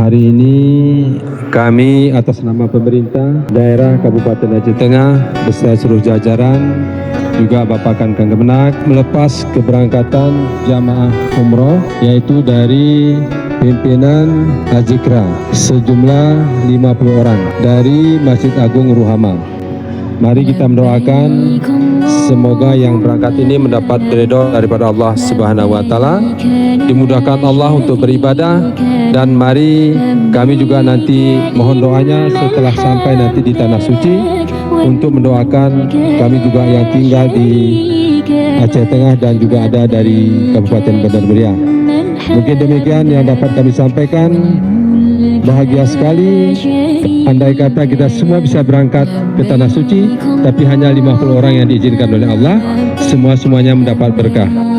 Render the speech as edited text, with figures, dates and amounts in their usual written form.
Hari ini kami atas nama pemerintah daerah Kabupaten Aceh Tengah beserta seluruh jajaran juga Bapak Kankan Kemenak melepas keberangkatan jamaah umroh yaitu dari pimpinan Azikra sejumlah 50 orang dari Masjid Agung Ruhama. Mari kita mendoakan semoga yang berangkat ini mendapat ridho daripada Allah Subhanahu wa taala, dimudahkan Allah untuk beribadah, dan mari kami juga nanti mohon doanya setelah sampai nanti di tanah suci untuk mendoakan kami juga yang tinggal di Aceh Tengah dan juga ada dari Kabupaten Bandar Muria. Mungkin demikian yang dapat kami sampaikan. Bahagia sekali andai kata kita semua bisa berangkat ke tanah suci, tapi hanya 50 orang yang diizinkan oleh Allah, semuanya mendapat berkah.